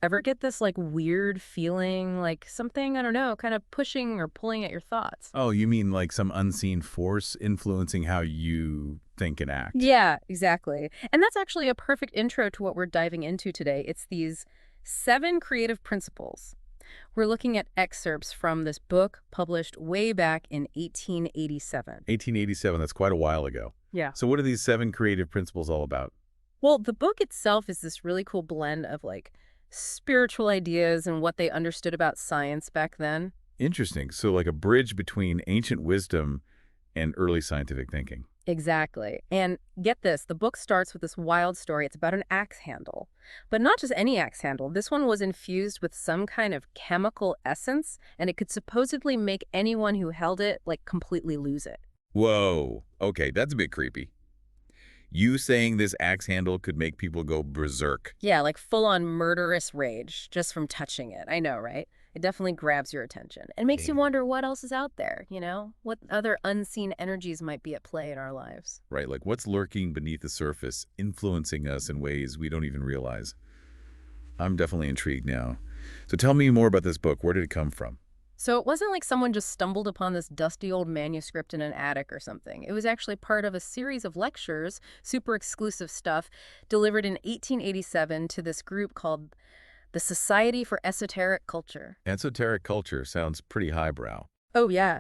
Ever get this like weird feeling, like something, I don't know, kind of pushing or pulling at your thoughts? Oh, you mean like some unseen force influencing how you think and act? Yeah, exactly. And that's actually a perfect intro to what we're diving into today. It's these 7 creative principles. We're looking at excerpts from this book published way back in 1887. 1887, that's quite a while ago. Yeah. So what are these 7 creative principles all about? Well, the book itself is this really cool blend of like spiritual ideas and what they understood about science back then. Interesting. So like a bridge between ancient wisdom and early scientific thinking. Exactly. And get this, the book starts with this wild story. It's about an axe handle. But not just any axe handle. This one was infused with some kind of chemical essence, and it could supposedly make anyone who held it, like, completely lose it. Whoa. Okay, that's a bit creepy. You saying this axe handle could make people go berserk. Yeah, like full-on murderous rage just from touching it. I know, right? It definitely grabs your attention and makes you Yeah. wonder what else is out there, you know? What other unseen energies might be at play in our lives. Right, like what's lurking beneath the surface, influencing us in ways we don't even realize. I'm definitely intrigued now. So tell me more about this book. Where did it come from? So it wasn't like someone just stumbled upon this dusty old manuscript in an attic or something. It was actually part of a series of lectures, super exclusive stuff, delivered in 1887 to this group called the Society for Esoteric Culture. Esoteric culture sounds pretty highbrow. Oh, yeah.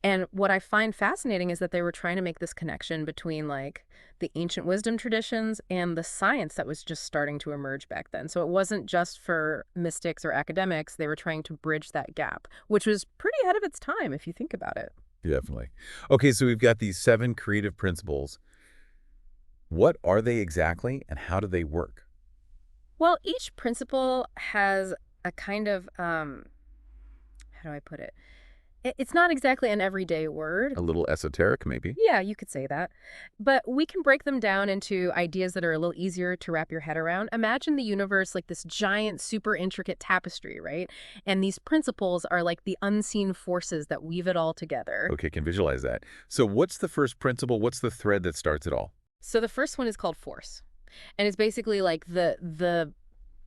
And what I find fascinating is that they were trying to make this connection between like the ancient wisdom traditions and the science that was just starting to emerge back then. So it wasn't just for mystics or academics. They were trying to bridge that gap, which was pretty ahead of its time if you think about it. Definitely. Okay, so we've got these 7 creative principles. What are they exactly and how do they work? Well, each principle has a kind of, how do I put it? It's not exactly an everyday word. A little esoteric, maybe? Yeah, you could say that. But we can break them down into ideas that are a little easier to wrap your head around. Imagine the universe like this giant, super intricate tapestry, right? And these principles are like the unseen forces that weave it all together. Okay, can visualize that. So what's the first principle? What's the thread that starts it all? So the first one is called force. And it's basically like the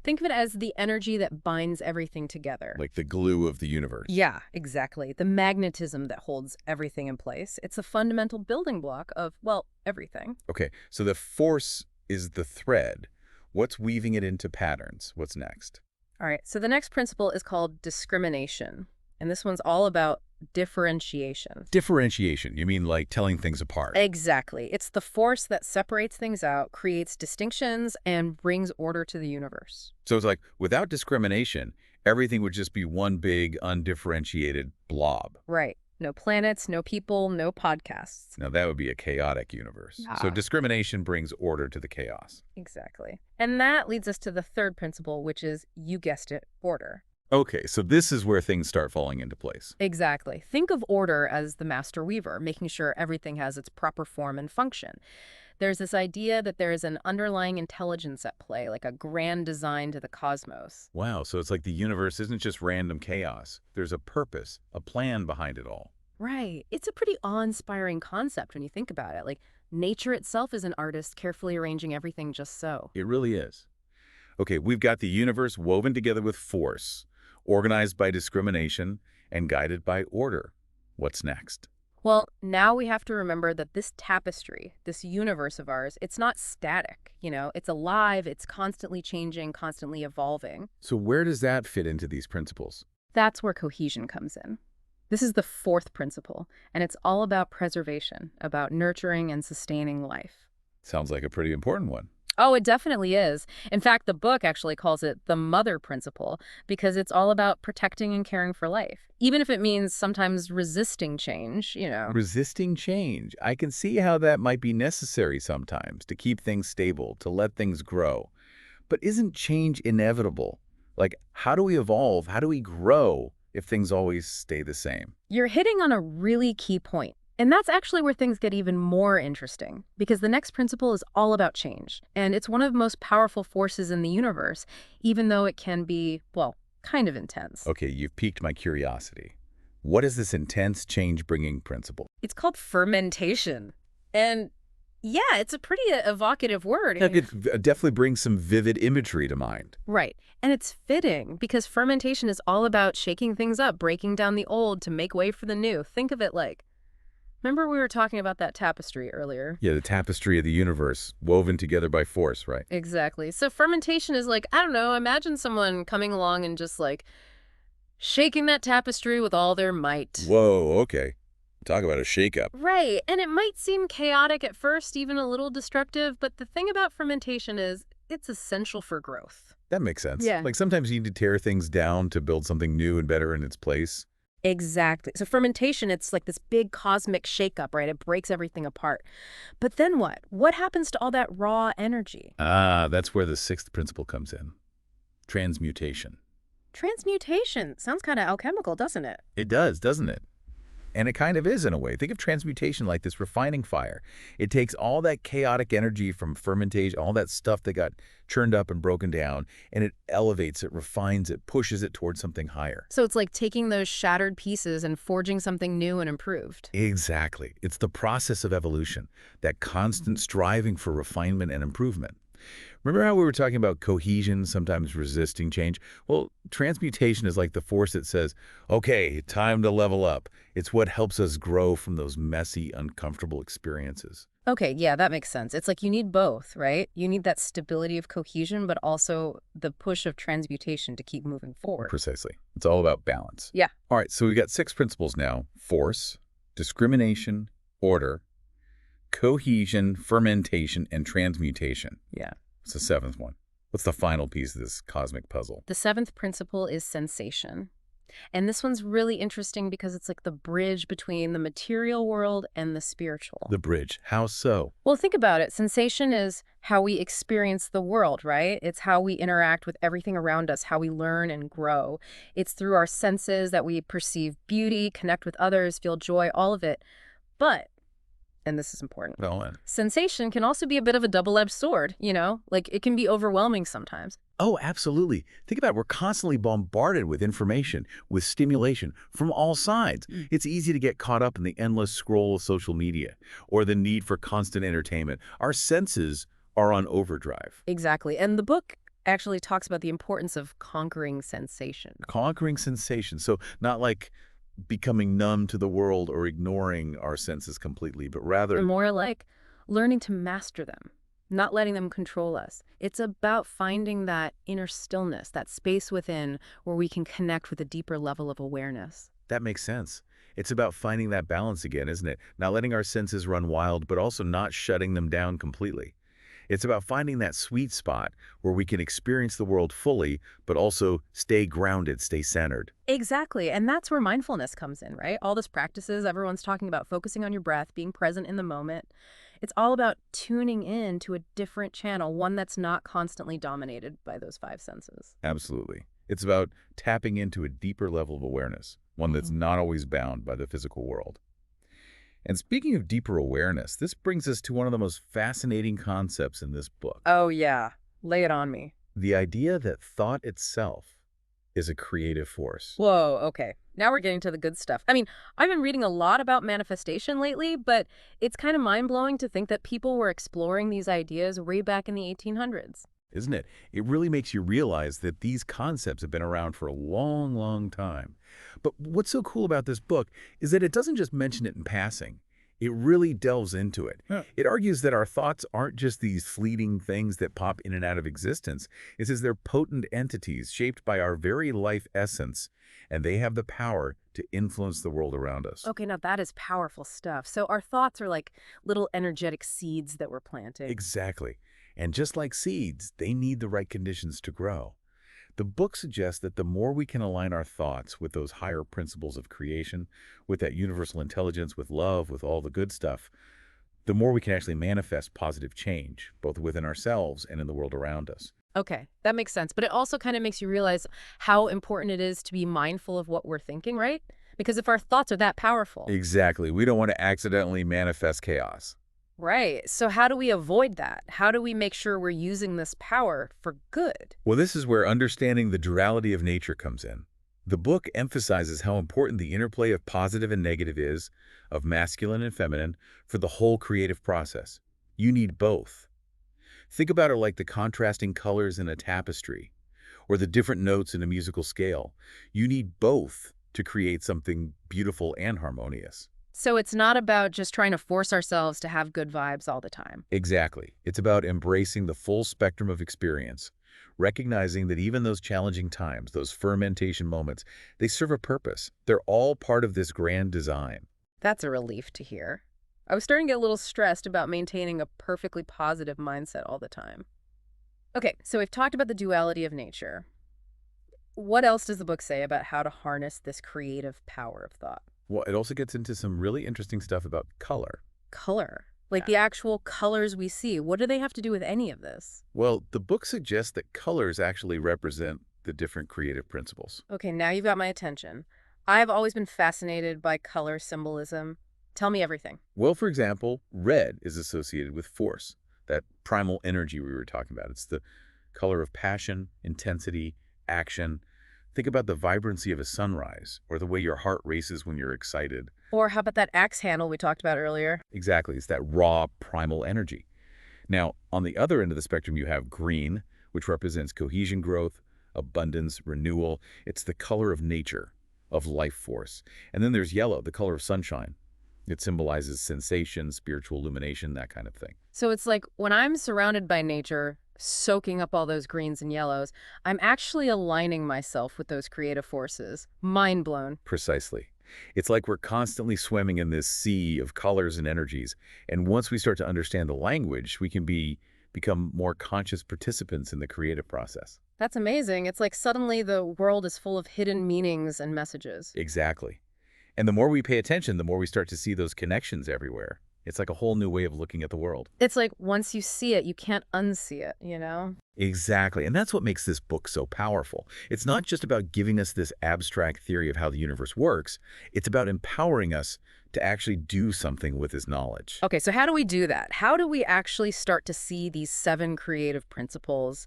think of it as the energy that binds everything together. Like the glue of the universe. Yeah, exactly. The magnetism that holds everything in place. It's a fundamental building block of, well, everything. Okay, so the force is the thread. What's weaving it into patterns? What's next? All right, so the next principle is called discrimination. And this one's all about differentiation. Differentiation. You mean like telling things apart? Exactly. It's the force that separates things out, creates distinctions, and brings order to the universe. So it's like without discrimination, everything would just be one big undifferentiated blob. Right. No planets, no people, no podcasts. Now that would be a chaotic universe. So Yeah. discrimination brings order to the chaos. Exactly. And that leads us to the third principle, which is, you guessed it, order. Okay, so this is where things start falling into place. Exactly. Think of order as the master weaver, making sure everything has its proper form and function. There's this idea that there is an underlying intelligence at play, like a grand design to the cosmos. Wow, so it's like the universe isn't just random chaos. There's a purpose, a plan behind it all. Right. It's a pretty awe-inspiring concept when you think about it. Like, nature itself is an artist carefully arranging everything just so. It really is. Okay, we've got the universe woven together with force, organized by discrimination, and guided by order. What's next? Well, now we have to remember that this tapestry, this universe of ours, it's not static, you know? It's alive, it's constantly changing, constantly evolving. So where does that fit into these principles? That's where cohesion comes in. This is the fourth principle, and it's all about preservation, about nurturing and sustaining life. Sounds like a pretty important one. Oh, it definitely is. In fact, the book actually calls it the mother principle because it's all about protecting and caring for life, even if it means sometimes resisting change, you know. Resisting change. I can see how that might be necessary sometimes to keep things stable, to let things grow. But isn't change inevitable? Like, how do we evolve? How do we grow if things always stay the same? You're hitting on a really key point. And that's actually where things get even more interesting, because the next principle is all about change. And it's one of the most powerful forces in the universe, even though it can be, well, kind of intense. Okay, you've piqued my curiosity. What is this intense change-bringing principle? It's called fermentation. And Yeah, it's a pretty evocative word. Like it definitely brings some vivid imagery to mind. Right. And it's fitting because fermentation is all about shaking things up, breaking down the old to make way for the new. Think of it like, remember we were talking about that tapestry earlier? Yeah, the tapestry of the universe, woven together by force, right? Exactly. So fermentation is like, I don't know, imagine someone coming along and just like shaking that tapestry with all their might. Whoa, okay. Talk about a shakeup. Right. And it might seem chaotic at first, even a little destructive, but the thing about fermentation is it's essential for growth. That makes sense. Yeah. Like sometimes you need to tear things down to build something new and better in its place. Exactly. So fermentation, it's like this big cosmic shakeup, right? It breaks everything apart. But then what? What happens to all that raw energy? Ah, that's where the sixth principle comes in. Transmutation. Transmutation. Sounds kind of alchemical, doesn't it? It does, doesn't it? And it kind of is in a way. Think of transmutation like this refining fire. It takes all that chaotic energy from fermentation, all that stuff that got churned up and broken down, and it elevates it, refines it, pushes it towards something higher. So it's like taking those shattered pieces and forging something new and improved. Exactly. It's the process of evolution, that constant striving for refinement and improvement. Remember how we were talking about cohesion, sometimes resisting change? Well, transmutation is like the force that says, okay, time to level up. It's what helps us grow from those messy, uncomfortable experiences. Okay, yeah, that makes sense. It's like you need both, right? You need that stability of cohesion, but also the push of transmutation to keep moving forward. Precisely. It's all about balance. Yeah. All right, so we've got six principles now. Force, discrimination, order, cohesion, fermentation, and transmutation. Yeah. It's the seventh one. What's the final piece of this cosmic puzzle? The seventh principle is sensation. And this one's really interesting because it's like the bridge between the material world and the spiritual. The bridge. How so? Well, think about it. Sensation is how we experience the world, right? It's how we interact with everything around us, how we learn and grow. It's through our senses that we perceive beauty, connect with others, feel joy, all of it. But, and this is important, Well, and sensation can also be a bit of a double-edged sword, you know? Like it can be overwhelming sometimes. oh, absolutely. Think about it. We're constantly bombarded with information, with stimulation from all sides. It's easy to get caught up in the endless scroll of social media or the need for constant entertainment. Our senses are on overdrive. Exactly. And the book actually talks about the importance of conquering sensation. Conquering sensation. So not like becoming numb to the world or ignoring our senses completely, but rather, More like learning to master them, not letting them control us. It's about finding that inner stillness, that space within where we can connect with a deeper level of awareness. that makes sense. It's about finding that balance again, isn't it? Not letting our senses run wild, but also not shutting them down completely. It's about finding that sweet spot where we can experience the world fully, but also stay grounded, stay centered. Exactly. And that's where mindfulness comes in, right? All these practices, everyone's talking about focusing on your breath, being present in the moment. It's all about tuning in to a different channel, one that's not constantly dominated by those five senses. Absolutely. It's about tapping into a deeper level of awareness, one that's not always bound by the physical world. And speaking of deeper awareness, this brings us to one of the most fascinating concepts in this book. Oh, yeah. Lay it on me. The idea that thought itself is a creative force. Whoa, okay. Now we're getting to the good stuff. I mean, I've been reading a lot about manifestation lately, but it's kind of mind-blowing to think that people were exploring these ideas way back in the 1800s. Isn't it? It really makes you realize that these concepts have been around for a long, long time. But what's so cool about this book is that it doesn't just mention it in passing. It really delves into it. Yeah. It argues that our thoughts aren't just these fleeting things that pop in and out of existence. It says they're potent entities shaped by our very life essence, and they have the power to influence the world around us. Okay, now that is powerful stuff. So our thoughts are like little energetic seeds that we're planting. Exactly. And just like seeds, they need the right conditions to grow. The book suggests that the more we can align our thoughts with those higher principles of creation, with that universal intelligence, with love, with all the good stuff, the more we can actually manifest positive change, both within ourselves and in the world around us. Okay, that makes sense. But it also kind of makes you realize how important it is to be mindful of what we're thinking, right? Because if our thoughts are that powerful. Exactly. We don't want to accidentally manifest chaos. Right. So how do we avoid that? How do we make sure we're using this power for good? Well, this is where understanding the duality of nature comes in. The book emphasizes how important the interplay of positive and negative is, of masculine and feminine, for the whole creative process. You need both. Think about it like the contrasting colors in a tapestry or the different notes in a musical scale. You need both to create something beautiful and harmonious. So it's not about just trying to force ourselves to have good vibes all the time. Exactly. It's about embracing the full spectrum of experience, recognizing that even those challenging times, those fermentation moments, they serve a purpose. They're all part of this grand design. That's a relief to hear. I was starting to get a little stressed about maintaining a perfectly positive mindset all the time. Okay, so we've talked about the duality of nature. What else does the book say about how to harness this creative power of thought? Well, it also gets into some really interesting stuff about color. Color. Like Yeah. the actual colors we see. What do they have to do with any of this? Well, the book suggests that colors actually represent the different creative principles. Okay, now you've got my attention. I've always been fascinated by color symbolism. Tell me everything. Well, for example, red is associated with force, that primal energy we were talking about. It's the color of passion, intensity, action. Think about the vibrancy of a sunrise or the way your heart races when you're excited. Or how about that axe handle we talked about earlier? Exactly, it's that raw, primal energy. Now, on the other end of the spectrum, you have green, which represents cohesion growth, abundance, renewal. It's the color of nature, of life force. And then there's yellow, the color of sunshine. It symbolizes sensation, spiritual illumination, that kind of thing. So it's like when I'm surrounded by nature, soaking up all those greens and yellows, I'm actually aligning myself with those creative forces. Mind blown. Precisely. It's like we're constantly swimming in this sea of colors and energies. And once we start to understand the language, we can become more conscious participants in the creative process. That's amazing. It's like suddenly the world is full of hidden meanings and messages. Exactly. And the more we pay attention, the more we start to see those connections everywhere. It's like a whole new way of looking at the world. It's like once you see it, you can't unsee it, you know? Exactly. And that's what makes this book so powerful. It's not just about giving us this abstract theory of how the universe works. It's about empowering us to actually do something with this knowledge. Okay, so how do we do that? How do we actually start to see these 7 creative principles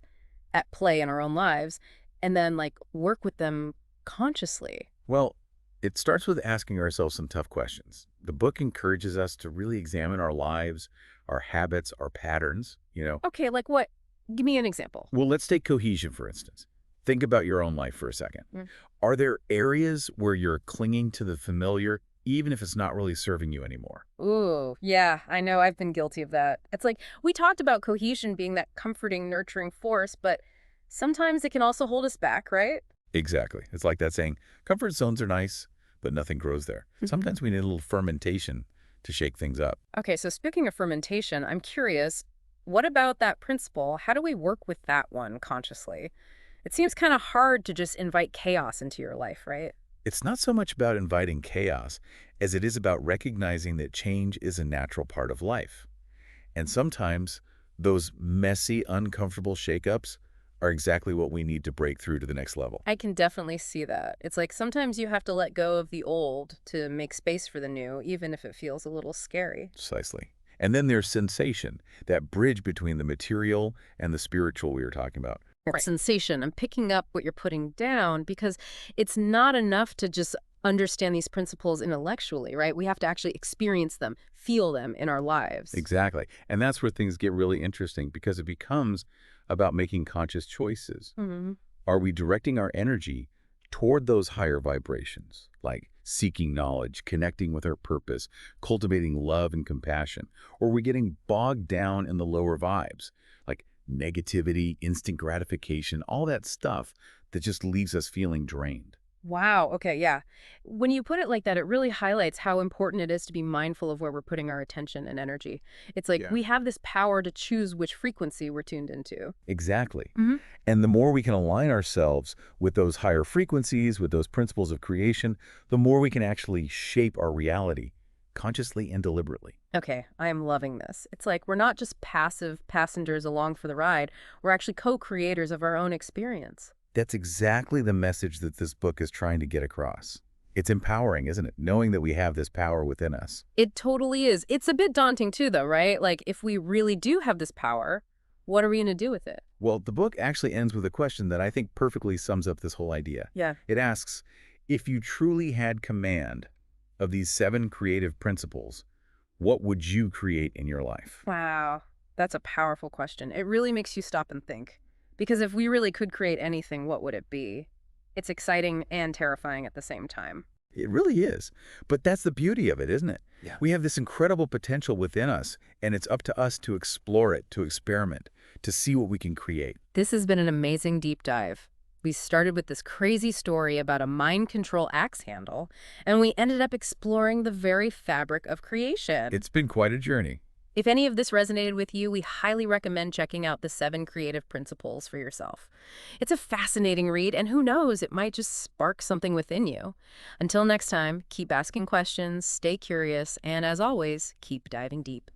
at play in our own lives and then like work with them consciously? Well, it starts with asking ourselves some tough questions. The book encourages us to really examine our lives, our habits, our patterns. Okay, like what? Give me an example. Well, let's take cohesion, for instance. Think about your own life for a second. Mm. Are there areas where you're clinging to the familiar, even if it's not really serving you anymore? Ooh, yeah, I know I've been guilty of that. It's like we talked about cohesion being that comforting, nurturing force, but sometimes it can also hold us back, right? Exactly. It's like that saying, comfort zones are nice, but nothing grows there. Sometimes we need a little fermentation to shake things up. Okay, so speaking of fermentation, I'm curious, what about that principle? How do we work with that one consciously? It seems kind of hard to just invite chaos into your life, right? It's not so much about inviting chaos as it is about recognizing that change is a natural part of life. And sometimes those messy, uncomfortable shakeups are exactly what we need to break through to the next level. I can definitely see that. It's like sometimes you have to let go of the old to make space for the new, even if it feels a little scary. Precisely. And then there's sensation, that bridge between the material and the spiritual we were talking about. Right. Sensation. I'm picking up what you're putting down because it's not enough to just understand these principles intellectually, right? We have to actually experience them, feel them in our lives. Exactly. And that's where things get really interesting because it becomes about making conscious choices. Hmm. Are we directing our energy toward those higher vibrations, like seeking knowledge, connecting with our purpose, cultivating love and compassion? Or are we getting bogged down in the lower vibes, like negativity, instant gratification, all that stuff that just leaves us feeling drained? Wow. Okay. Yeah. When you put it like that, it really highlights how important it is to be mindful of where we're putting our attention and energy. It's like Yeah. we have this power to choose which frequency we're tuned into. Exactly. Hmm. And the more we can align ourselves with those higher frequencies, with those principles of creation, the more we can actually shape our reality consciously and deliberately. Okay. I am loving this. It's like we're not just passive passengers along for the ride. We're actually co-creators of our own experience. That's exactly the message that this book is trying to get across. It's empowering, isn't it? Knowing that we have this power within us. It totally is. It's a bit daunting too, though, right? Like if we really do have this power, what are we going to do with it? Well, the book actually ends with a question that I think perfectly sums up this whole idea. Yeah. It asks, if you truly had command of these 7 creative principles, what would you create in your life? Wow, that's a powerful question. It really makes you stop and think. Because if we really could create anything, what would it be? It's exciting and terrifying at the same time. It really is. But that's the beauty of it, isn't it? Yeah. We have this incredible potential within us, and it's up to us to explore it, to experiment, to see what we can create. This has been an amazing deep dive. We started with this crazy story about a mind control axe handle, and we ended up exploring the very fabric of creation. It's been quite a journey. If any of this resonated with you, we highly recommend checking out the 7 Creative Principles for yourself. It's a fascinating read, and who knows, it might just spark something within you. Until next time, keep asking questions, stay curious, and as always, keep diving deep.